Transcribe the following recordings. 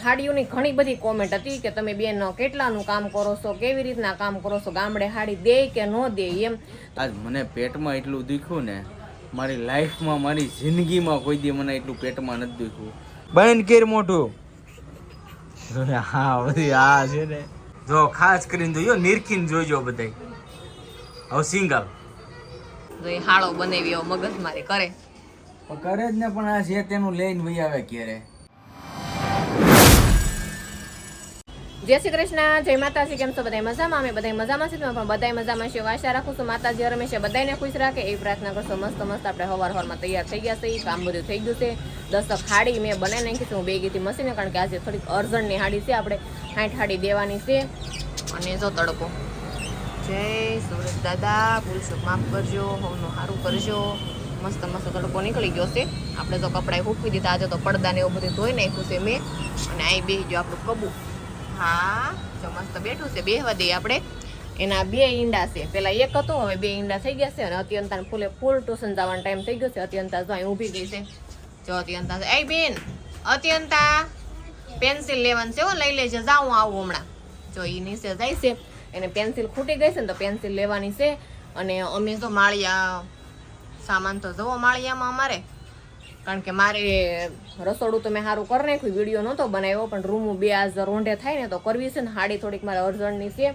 હાડીઓની ઘણી બધી કોમેન્ટ હતી કે તમે બેન કેટલાનું કામ કરો છો, કેવી રીતના કામ કરો છો, ગામડે હાડી દે કે ન દે એમ. આજ મને પેટમાં એટલું દુખ્યું ને, મારી લાઈફમાં મારી જિંદગીમાં કોઈ દી મને એટલું પેટમાં નથી દુખ્યું. બંધ કેર મોટું. હા બધી આ છે ને, જો ખાસ કરીને જોયો નિરખીને જોઈજો બધાય. હવે સિંગલ તો એ હાળો બનાવી એવો મગજમારી કરે કરે જ ને, પણ આ છે તેનું લઈને વહી આવે ક્યારે. જય શ્રી કૃષ્ણ, જય માતાજી. કેમ છો બધા મજામાં? અમે બધા મજામાં છીએ, પણ બધા મજામાં છે. આશા રાખું છું માતાજી હંમેશા બધાને ખુશ રાખે એ પ્રાર્થના કરશો. મસ્ત મસ્ત આપણે હવારમાં તૈયાર થઈ ગયા છે, કામ બધું થઈ ગયું છે. 10 હાડી મેં બનાવી નાખી છે હું બે ગીથી મશીને, કારણ કે આજે થોડીક અર્જન્ટની હાડી છે, આપણે 60 હાડી દેવાની છે. અને જો તડકો, જય સુરત દાદા, ભૂલશો માફ કરજો, હોનું સારું કરજો. મસ્ત મસ્ત તડકો નીકળી ગયો છે. આપણે તો કપડાં સૂકવી દીધા, આજે તો પડદાને એવું બધું ધોઈ નાખ્યું છે મેં. અને અહીં બેસી ગયો આપણું કબુ. હા જો મસ્ત બેઠું છે, બેહવા દઈએ આપણે. એના 2 ઈંડા છે, પેલા એક હતો, હવે 2 ઈંડા થઈ ગયા છે. અને અત્યંતા ફૂલ ટ્યુશન જવાનો ટાઈમ થઈ ગયો છે. અત્યંતા જો અહીં ઊભી ગઈ છે. જો અત્યંતા એ બેન, અત્યંતા પેન્સિલ લેવાનું છે, હો લઈ લેજે, જાઉં આવું હમણાં. જો એ નીચે જાય છે, એને પેન્સિલ ખૂટી ગઈ છે ને, તો પેન્સિલ લેવાની છે. અને અમે તો માળિયા સામાન તો જવો માળિયામાં અમારે, કારણ કે મારે રસોડું તો મેં સારું કરી નાખ્યું, વિડીયો નહોતો બનાવ્યો, પણ રૂમ 2 આજ રોંઢે થાય ને તો કરવી છે ને. હાડી થોડીક મારે અર્જન્ટની છે,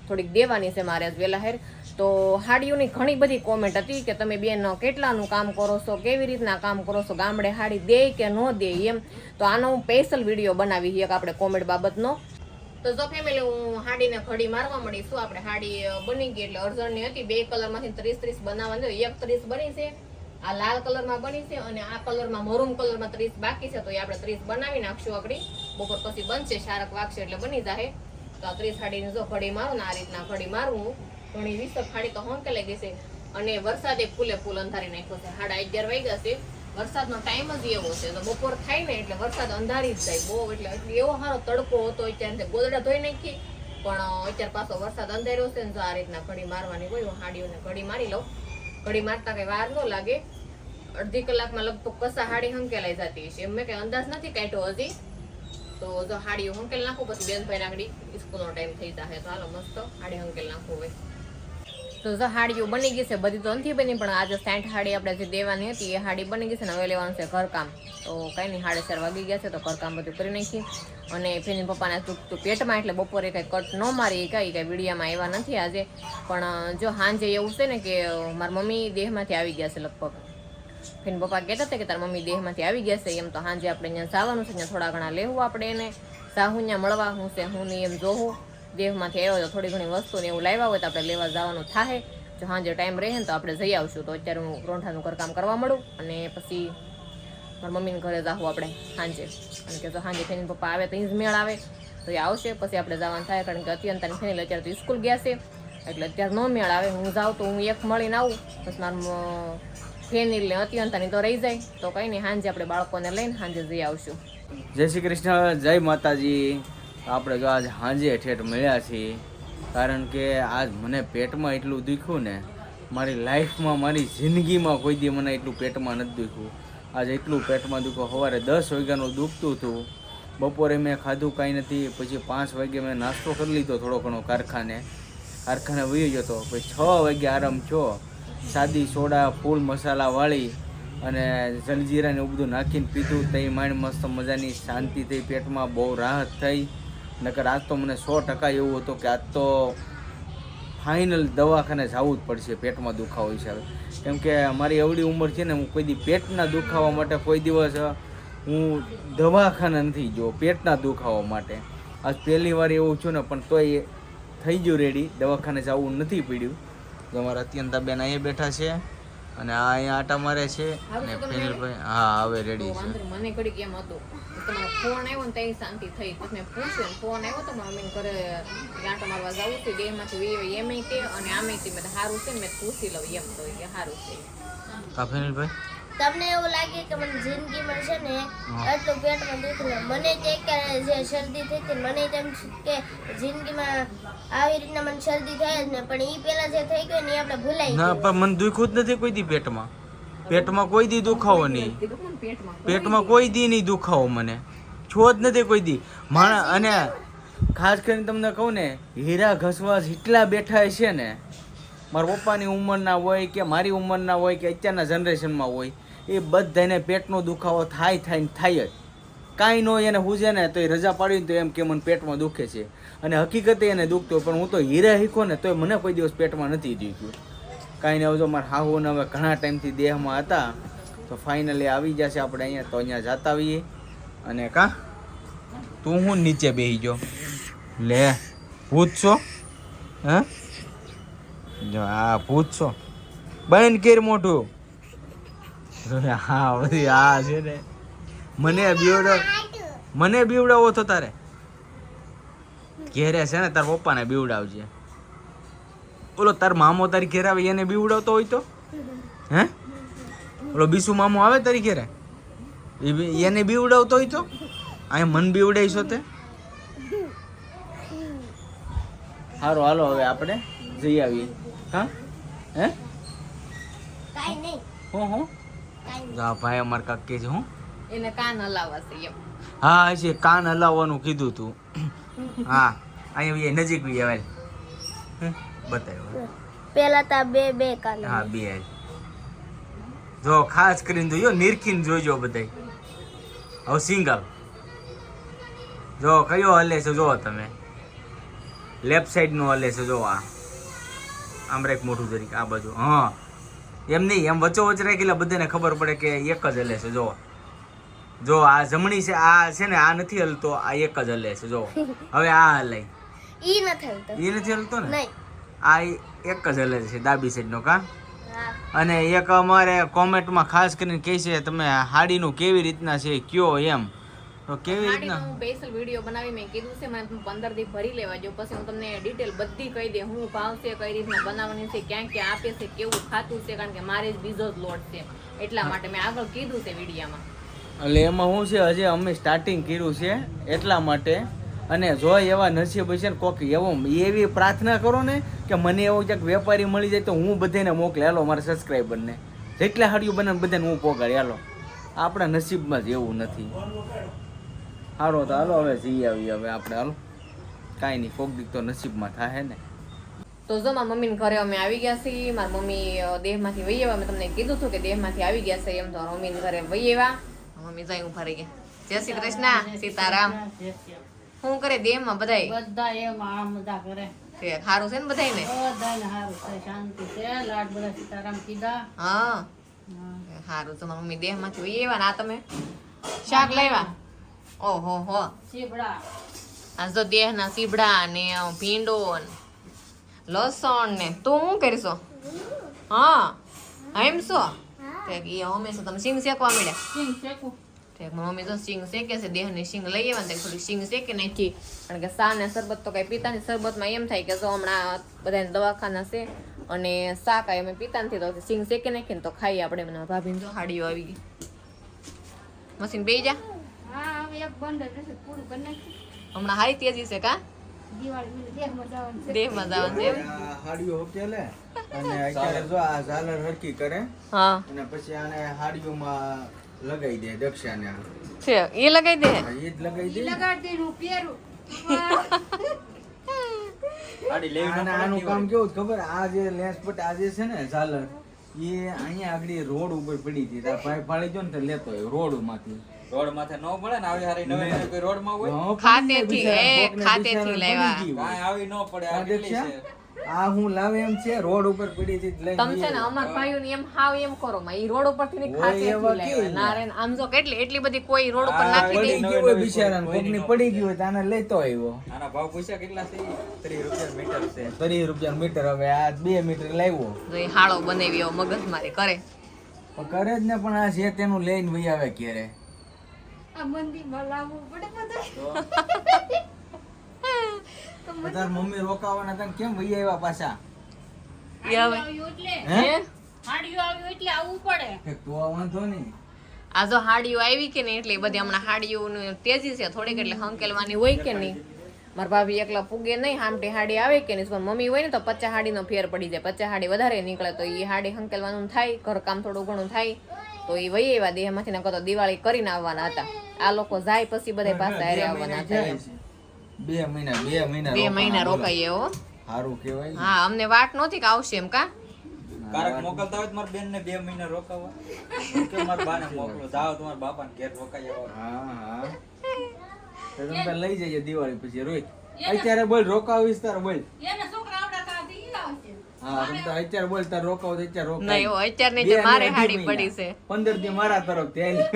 થોડીક દેવાની છે મારે આજ વહેલા હેર. તો હાડીઓની ઘણી બધી કોમેન્ટ હતી કે તમે બેન કેટલાનું કામ કરો છો, કેવી રીતના કામ કરો છો, ગામડે હાડી દે કે ન દે એમ. તો આનો હું સ્પેશિયલ વિડીયો બનાવી એક આપણે કોમેન્ટ બાબતનો. તો જો ફેમિલી, હું હાડીને ઘડી મારવા મળી છું. આપણે હાડી બની ગઈ એટલે અર્જન્ટની હતી. 2 કલરમાંથી 30 બનાવવાની, એક 30 બની છે, આ લાલ કલરમાં બની છે, અને આ કલરમાં મરૂન કલરમાં 30 બાકી છે. તો એ આપણે 30 બનાવી નાખશું. આપણી બપોર પછી બનશે, શારક વાગશે એટલે બની જાય. તો આ 30 હાડીને જો ઘડી મારું ને આ રીતના ઘડી મારું. ઘણી 20 હાડી તો હોંકેલાઈ ગઈ છે. અને વરસાદે ફૂલે ફૂલ અંધારી નાખ્યો છે. 11:30 વાગ્યા છે. વરસાદનો ટાઈમ જ એવો છે, તો બપોર થાય ને એટલે વરસાદ અંધારી જ જાય બહુ. એટલે એવો સારો તડકો હતો. અત્યારે ગોદડા ધોઈ નાખી, પણ અત્યારે પાછો વરસાદ અંધાર્યો છે ને. જો આ રીતના ઘડી મારવાની હોય, હું હાડીઓને ઘડી મારી લઉં. ઘડી મારતા કઈ વાર ન લાગે, અડધી કલાકમાં લગભગ કસા હાડી હંકેલાઈ જતી છે. એમ મેં કઈ અંદાજ નથી કાઢ્યો હજી. તો જો હાડીઓ હંકેલ નાખું, પછી બેનભાઈ નાખડી સ્કૂલનો ટાઈમ થઈ જાય. તો હાલો મસ્ત હાડી હંકેલ નાખવું હોય. તો જો હાડીઓ બની ગઈ છે, બધી તો નથી બની, પણ આજે 60 હાડી આપણે જે દેવાની હતી એ હાડી બની ગઈ છે ને. હવે લેવાનું છે ઘરકામ. તો કઈ નહીં, 4:30 વાગી ગયા છે, તો ઘરકામ બધું કરી નાખી. અને ફેની પપ્પાને દુખતું પેટમાં, એટલે બપોરે કઈ કટ ન મારી, કઈ વિડીયામાં આવ્યા નથી આજે. પણ જો સાંજે એવું છે ને કે મારા મમ્મી દેહમાંથી આવી ગયા છે લગભગ. ફેન પપ્પા કહેતા હતા કે તારા મમ્મી દેહમાંથી આવી ગયા છે એમ. તો સાંજે આપણે અહીંયા જવાનું છે, ત્યાં થોડા ઘણા લેવું આપણે એને. સાહુ ત્યાં મળવા હું છે હું નહીં એમ જોવું. દેહમાંથી આવ્યો તો થોડી ઘણી વસ્તુ ને એવું લાવ્યા હોય તો આપણે લેવા જવાનું થાય. જો સાંજે ટાઈમ રહે ને તો આપણે જઈ આવશું. તો અત્યારે હું રોંઠાનું ઘરકામ કરવા મળું, અને પછી મારા મમ્મીને ઘરે જાવું આપણે સાંજે. કારણ કે જો સાંજે ફેની પપ્પા આવે તો જ મેળ આવે, તો એ આવશે પછી આપણે જવાનું થાય. કારણ કે અત્યંતાની ફેનિલ અત્યારે તો સ્કૂલ ગયા છે, એટલે અત્યારે ન મેળ આવે. હું જાઉં તો હું એક મળીને આવું, પછી મારું ફેનિલ ને અત્યંતાની તો રહી જાય. તો કંઈ નહીં, સાંજે આપણે બાળકોને લઈને સાંજે જઈ આવશું. જય શ્રી કૃષ્ણ, જય માતાજી. આપણે જો આજ સાંજે ઠેઠ મળ્યા છીએ, કારણ કે આજ મને પેટમાં એટલું દુખ્યું ને, મારી લાઈફમાં મારી જિંદગીમાં કોઈ દી મને એટલું પેટમાં નથી દુખ્યું. આજ એટલું પેટમાં દુખ્યું. સવારે 10 વાગ્યાનું દુખતું હતું. બપોરે મેં ખાધું કાંઈ નથી. પછી 5 વાગે મેં નાસ્તો કરી લીધો થોડો ઘણો, કારખાને વહી ગયો હતો. પછી 6 વાગે આરામ છો, સાદી સોડા ફૂલ મસાલાવાળી અને જલજીરાને એવું બધું નાખીને પીધું. તઈ માંડ મસ્ત મજાની શાંતિ થઈ, પેટમાં બહુ રાહત થઈ. નકર આજ તો મને 100% એવું હતું કે આજ તો ફાઇનલ દવાખાને જવું જ પડશે પેટમાં દુખાવો હિસાબે. કેમ કે મારી એવડી ઉંમર છે ને, હું કોઈ દી પેટના દુખાવા માટે કોઈ દિવસ હું દવાખાને નથી ગયો પેટના દુખાવા માટે. આજ પહેલી વાર એવું છું ને, પણ તોય થઈ ગયું રેડી, દવાખાને જવું નથી પડ્યું. તો અમારા અત્યંતા બેન અહીંયા બેઠા છે, અને આ અહીંયા આટા મારે છે, અને ફેનિલભાઈ હા હવે રેડી છે. મને ઘડી કેમ હતું, તમારો ફોન આવ્યો ને ત્યાં શાંતિ થઈ. પછી મેં પૂછ્યું, ફોન આવ્યો તો મમ્મીને ઘરે આંટો મારવા જવું છે, દેહમાંથી એમ તે અને આમે મેં સારું છે ને મેં પૂછી લઉં એમ. તો એ સારું છે. હા ફેનિલભાઈ, તમને એવું લાગે કે મને જિંદગીમાં છે ને એટલું પેટમાં દુખે? મને જે શરદી થઈ હતી, મને તેમ કે જિંદગીમાં આવી રીતના મને શરદી થાય જ ને, પણ એ પેલા જે થઈ ગયું ને એ આપણે ભૂલાઈ ના, પણ મને દુખ્યું જ નથી કોઈ દી પેટમાં. પેટમાં કોઈ દી દુખાવો નહીં, પેટમાં કોઈ દી નહીં દુખાવો મને. છો જ નથી કોઈ દી માણસ. અને ખાસ કરીને તમને કહું ને, હીરા ઘસવા જેટલા બેઠા છે ને, મારા પપ્પાની ઉંમરના હોય કે મારી ઉંમરના હોય કે અત્યારના જનરેશનમાં હોય, એ બધાને પેટનો દુખાવો થાય ને થાય જ. કાંઈ ન હોય એને હુજે ને તો એ રજા પાડીને તો એમ કે મને પેટમાં દુખે છે, અને હકીકતે એને દુખતો. પણ હું તો હીરા શીખો ને તોય મને કોઈ દિવસ પેટમાં નથી દુખ્યું. કાંઈ નહીં, હવે જો મારા હાહુને હવે ઘણા ટાઈમથી દેહમાં હતા, તો ફાઇનલી આવી જશે આપણે અહીંયા. તો અહીંયા જતા આવીએ. અને કા તું હું નીચે બેસી ગયો લે, પૂછશો? હે જો આ પૂછશો, બંધ કેર મોઢું. હા બધી આ છે ને, મને બીવડાવો તો તારે ઘેરે છે ને તાર પપ્પાને બીવડાવજે. ઓલો તાર મામો તારી ઘેર આવે એને બીવડાવતો હોય તો? હે ઓલો બીસુ મામો આવે તારી ઘેરે એને બીવડાવતો હોય તો? અહીં મન બીવડાઈશો તે? સારું હાલો હવે આપણે જઈ આવીએ. હા હે કાઈ નહીં. હું જા ભાઈ અમાર કાકી છે. હું એને કાન હલાવશે એમ. હા છે, કાન હલાવવાનું કીધું તું. હા અહીંયા નજીક બી આવે બતાવ્યો. પેલા તા બે કાલે. હા બે જો ખાસ કરીને જોજો, નિરખીને જોજો બધાય. હવે સિંગલ જો કયો હલે છે જો તમે, લેફ્ટ સાઈડ નો હલે છે જો. આમ રેક મોટું જરીક આ બાજુ. હા એમ નહીં, એમ વચ્ચો વચ્ચે રાખેલા બધાને ખબર પડે કે એક જ હલે છે. જો આ જમણી છે, આ છે ને આ નથી હલતો, આ એક જ હલે છે. જો હવે આ હલાય, ઈ નથી હલતો ને, નહીં. આ એક જ હલે છે ડાબી સાઈડ નો. કા હા. અને એક અમારે કોમેન્ટમાં ખાસ કરીને કહે છે તમે હાડીનું કેવી રીતના છે કયો એમ. તો કેવી રીતના હું સ્પેશિયલ વિડીયો બનાવી મેં કીધું છે મને 15 દી ભરી લેવા જો, પછી હું તમને ડિટેલ બધી કહી દે, હું ભાવ છે, કઈ રીતના બનાવવાની છે, ક્યાં ક્યાં આપે છે, કેવું ખાતું છે, કારણ કે મારે જ બીજો જ લોટ છે, એટલા માટે મેં આગળ કીધું છે વિડીયામાં. એટલે એમાં શું છે, હજી અમે સ્ટાર્ટિંગ કર્યું છે એટલા માટે. અને જો એવા નસીબ છે ને કોક એવી પ્રાર્થના કરો ને કે મને એવો ક્યાંક વેપારી મળી જાય તો હું બધાને મોકલે. હાલો મારા સબસ્ક્રાઈબરને જેટલા હાડીઓ બને બધાને હું પોગાડી. હાલો આપણા નસીબમાં જ એવું નથી. સારો તો હાલો હવે જઈ આવી હવે આપણે. હાલો કાંઈ નહીં, કોક દીક તો નસીબમાં થાય ને. તો જો મારા મમ્મીને ઘરે અમે આવી ગયા છીએ. મારા મમ્મી દેહમાંથી વહી આવ્યા. મેં તમને કીધું હતું કે દેહમાંથી આવી ગયા છે એમ. તો મમ્મીને ઘરે વહી આવ્યા. મમ્મી જઈ ઉભા રહી ગયા. જય શ્રી કૃષ્ણ, સીતારામ. શું કરે દેહમાં બધાય? બધા એમ આ મજા કરે. તે સારું છે ને બધાયને? બધાને હારું છે, શાંતિ છે. લાડ બધા સીતારામ કીધા. હા સારું છે. મારા મમ્મી દેહમાંથી વહી આવ્યા. ના તમે શાક લાવ્યા? ઓહો હો, ચીબડા. આ તો દેહના સીબડા ને ભીંડો ને લસણ ને. તું શું કરશો? હા એમ છો? હંમેશા તમે સિંગ શેકવા મળ્યા? સિંગ શેકું. મમ્મી તો સિંગ શેકે છે. દેહની સિંગ લઈ આવ્યા થોડી સિંગ શેકી નાખી, કારણ કે સા ને શરબત તો કઈ પીતા નથી. શરબતમાં એમ થાય કે જો હમણાં બધાને દવાખાના છે અને સા કાંઈ અમે પીતા નથી, તો સિંગ શેકી નાખીને તો ખાઈએ આપણે. મને ભાભીને જો હાડીઓ આવી ગઈ. મશીન બેસી જા. હા હવે એક બંડલ રહેશે, પૂરું કરી નાખી. હમણાં હારી તેજી છે કા? દિવાળી દેહમાં જવાનું છે. દેહમાં જવાનું છે એમ? હાડીઓ હોકેલે અને અત્યારે જો આ ઝાલર હરકી કરે હા અને પછી આને હાડીઓમાં લગાઈ દે. દક્ષાને છે એ લગાઈ દે. એ જ લગાઈ દે. લગાડી દે પહેરું. આનું કામ કેવું છે ખબર? આ જે લેસ પટ આ જે છે ને ઝાલર, એ અહીંયા આગળ રોડ ઉપર પડી હતી. તાર પાઇપ ફાળી ગયો ને તો લેતો હોય રોડ માંથી. રોડ માથે ન પડે ને, આવી હારી નવી નવી કોઈ રોડ માં હોય ખાતેથી ખાતેથી લાવ્યા. કાંઈ આવી ન પડે. આ કેટલી છે? આ હું લાવે એમ છે, રોડ ઉપર પડી હતી લઈને તમે છે ને અમાર ભાઈઓને એમ હાવ એમ કરો માં ઈ રોડ ઉપરથી ની ખાતેથી લાવ્યા. ના રે આમ જો એટલી બધી કોઈ રોડ ઉપર નાખી દે. પડી ગયું હોય બિચારાને, કોકની પડી ગયું હોય તો આને લેતો આવ્યો. આના ભાવ પૂછ્યા કેટલા છે? 30 રૂપિયા મીટર છે. 30 રૂપિયા મીટર. હવે આ 2 મીટર લાવ્યો જો ઈ હાળો બનાવ્યો મગજમારી કરે. પણ કરે જ ને, પણ આ છે તેનું લઈને વહી આવે ક્યારે. આ મંદિરમાં લાવવું પડે બધું. તાર મમ્મી રોકાવાના હતા ને કેમ વહી આવ્યા પાછા? ઈ હવે આવ્યું એટલે હે હાડીઓ આવ્યું એટલે આવવું પડે. તો વાંધો નહીં. આ જો હાડીઓ આવી કે નહીં એટલે બધી હમણાં હાડીઓની તેજી છે થોડીક, એટલે હંકેલવાની હોય કે નહીં. મારા ભાભી એકલા પૂગે નહીં, હામટી હાડી આવે કે નહીં. મમ્મી હોય ને તો 50 હાડીનો ફેર પડી જાય. 50 હાડી વધારે નીકળે તો એ હાડી હંકેલવાનું થાય, ઘર કામ થોડું ઘણું થાય તો એ વહી આવ્યા દેહમાંથી. ના તો દિવાળી કરીને આવવાના હતા. આ લોકો જાય પછી બધા પાછા હારે આવવાના થાય એમ. 2 મહિના 2 મહિના રોકાઈએ હો. સારું કહેવાય. હા અમને વાટ નહોતી કે આવશે એમ કા. કારક મોકલતા હોય તો મારા બેન ને 2 મહિના રોકાવા કે મારા બાને મોકલો જાઓ તમારા બાપાને ઘેર રોકાઈ આવો. હા તો તમે તાર લઈ જઈએ દિવાળી પછી રોજ. અત્યારે બોલ રોકાવીશ તાર બોલ. એને છોકરા આવડા કાઢી ઈ આવશે. હા તમે તો અત્યારે બોલ તાર રોકાવ તો અત્યારે રોકાવ. નહીં હો અત્યારે નહીં, મારે હાડી પડી છે 15 દી મારા તરફથી આલી.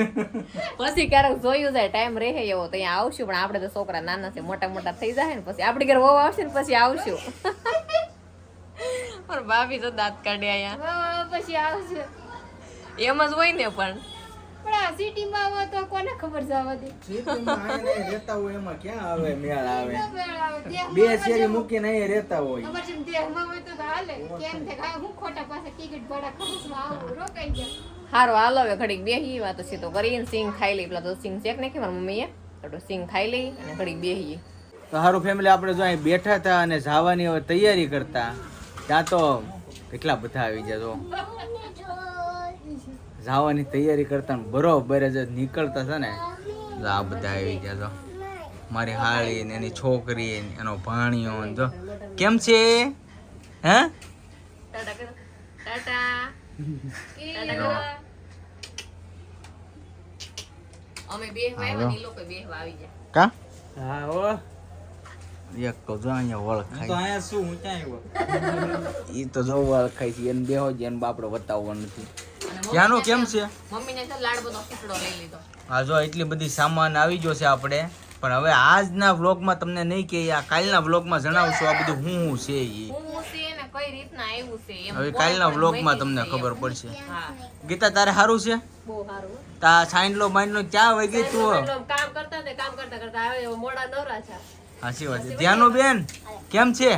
પછી ક્યારેક જોયું જાય ટાઈમ રહે એવો તો અહીંયા આવશું, પણ આપણે તો છોકરા નાના છે, મોટા મોટા થઈ જાય ને પછી આપણી ઘરે વહુ આવશે ને પછી આવશું. પણ ભાભી તો દાંત કાઢે અહીંયા પછી આવશે એમ જ હોય ને. પણ પણ આ સિટીમાં આવો તો કોને ખબર જવા દે. સિટીમાં આઈને રહેતા હોય એમાં ક્યાં આવે મેળ આવે. દેહમાં બે શેરી મૂકીને અહીં રહેતા હોય. અમારે જેમ દેહમાં હોય તો હાલે. કેમ થાય કાંઈ હું ખોટા પાસે ટિકિટ ભાડા ખર્ચમાં આવું રોકાઈ ગયા. હારું હાલો હવે ઘડીક બેહી વાત છે તો કરીને સિંગ ખાઈ લઈ. પેલા તો સિંગ ચેક નાખી મારી મમ્મીએ તો સિંગ ખાઈ લઈ અને ઘડીક બેહીએ. તો સારું ફેમિલી, આપણે જો અહીં બેઠા હતા અને જવાની હવે તૈયારી કરતા ત્યાં તો કેટલા બધા આવી ગયા. જો જવાની તૈયારી કરતા ને બરોબર જ નીકળતા છે ને જો આ બધા આવી ગયા. જો મારી હાળી ને એની છોકરી ને એનો ભાણિયો ને જો કેમ છે હે ટાટા કરો. ટાટા અમે બેહવા આવ્યા ને ઈ લોકો બેહવા આવી જાય. કા હા હો એક તો જો અહીંયા હું વળખાય તો અહીંયા શું હું ક્યાં આવ્યો. ઈ તો જો વળખાય છે એને બેહો જ એને બાપડે બતાવવાનું નથી. ત્યાંનો કેમ છે? મમ્મીને છે લાડ બધો ખીચડો લઈ લીધો. હા જો એટલી બધી સામાન આવી ગયો છે આપણે, પણ હવે આજના વ્લોગમાં તમને નહીં કે આ કાલના વ્લોગમાં જણાવશું આ બધું હું છે ઈ. હું છે ને કઈ રીતના આવ્યું છે એમ. હવે કાલના વ્લોગમાં તમને ખબર પડશે. હા ગીતા તારે સારું છે? બહુ સારું. તા સાઈન્ડલો માઇન્ડલો ક્યાં વહી ગઈ તું? કામ કરતા તે કામ કરતા કરતા આવે મોડા નવરા છે. હાચી વાત છે. ધ્યાનો બેન કેમ છે?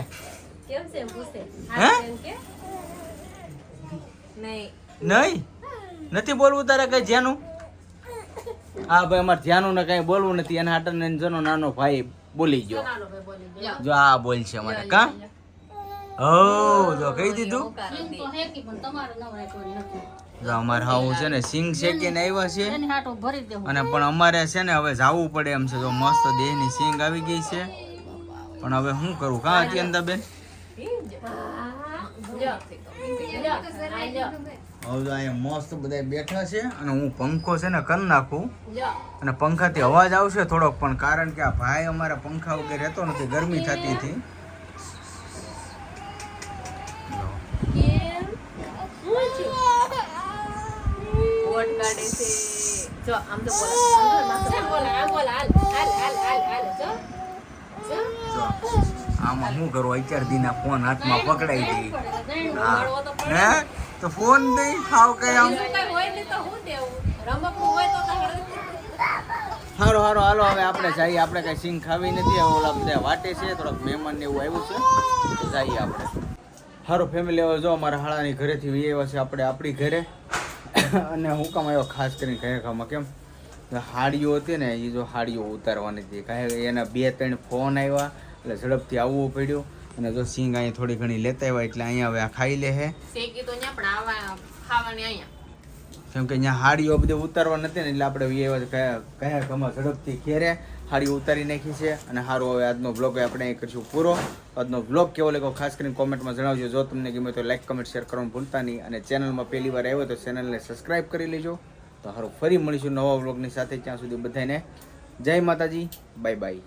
કેમ છે એમ પૂછે. હે? એમ કે નહીં નહીં નથી બોલવું તારે કઈ ધ્યાનું? હા ભાઈ અમારે ધ્યાનું ને કઈ બોલવું નથી. એના હાટને જનો નાનો ભાઈ બોલી ગયો. નાનો ભાઈ બોલી ગયો. જો આ બોલ છે અમારે કા હો જો કહી દીધું. સિંગ તો હેકી પણ તમારે નવરાય કોઈ નથી. જો અમારે હાવું છે ને સિંગ શેકીને આવ્યા છે એની હાટો ભરી દેવું. અને પણ અમારે છે ને હવે જાવું પડે એમ છે. જો મસ્ત દેહની સિંગ આવી ગઈ છે, પણ હવે શું કરું કા અત્યંતા બેન? હવે જો અહીંયા મસ્ત બધા બેઠા છે અને હું પંખો છે ને કરી નાખું અને પંખાથી અવાજ આવશે થોડોક, પણ કારણ કે આ ભાઈ અમારા પંખા વગર રહેતો નથી, ગરમી થતી હતી. વોટ કાઢે છે. જો આમ તો બોલા આમ બોલા હાલ હાલ હાલ હાલ હાલ જો જો આમાં શું કરું? 11 દીના ફોન હાથમાં પકડાઈ ગઈ. હા હે તો ફોન દઈ ખાવ કઈ આમ હોય ને તો હું દેવું રમકડું હોય તો હારો હારો હાલો હવે આપણે જઈએ. આપણે કઈ સિંગ ખાવી નથી. હવે ઓલા બધા વાટે છે, થોડાક મહેમાન ને એવું આવ્યું છે તો જઈએ આપણે. હારો ફેમિલી, હવે જો અમારા હાળાની ઘરેથી આવ્યા છે આપણે આપણી ઘરે. અને હું કામ આવ્યો ખાસ કરીને ઘરે ખાવામાં કેમ હાડીઓ હતી ને એ જો હાડીઓ ઉતારવાની હતી. કારણ કે એના 2-3 ફોન આવ્યા એટલે ઝડપથી આવવું પડ્યું. અને જો સિંગ અહીંયા થોડી ઘણી લેતા આવ્યા એટલે અહીંયા હવે આ ખાઈ લે હે. શેકી તો ન્યા પણ આવા ખાવાની અહીંયા. કેમ કે અહીંયા હાડીઓ બધે ઉતારવા નથી ને એટલે આપણે કયા કમાં ઝડપથી ઘેરે હાડીઓ ઉતારી નાખી છે. અને સારું હવે આજનો બ્લોગ આપણે અહીં કરીશું પૂરો. આજનો બ્લોગ કેવો લાગ્યો ખાસ કરીને કોમેન્ટમાં જણાવજો. જો તમને ગમે તો લાઈક કમેન્ટ શેર કરવાનું ભૂલતા નહીં. અને ચેનલમાં પહેલી વાર આવ્યો તો ચેનલને સબસ્ક્રાઈબ કરી લેજો. તો સારું ફરી મળીશું નવા બ્લોગની સાથે. ત્યાં સુધી બધાને જય માતાજી, બાય બાય.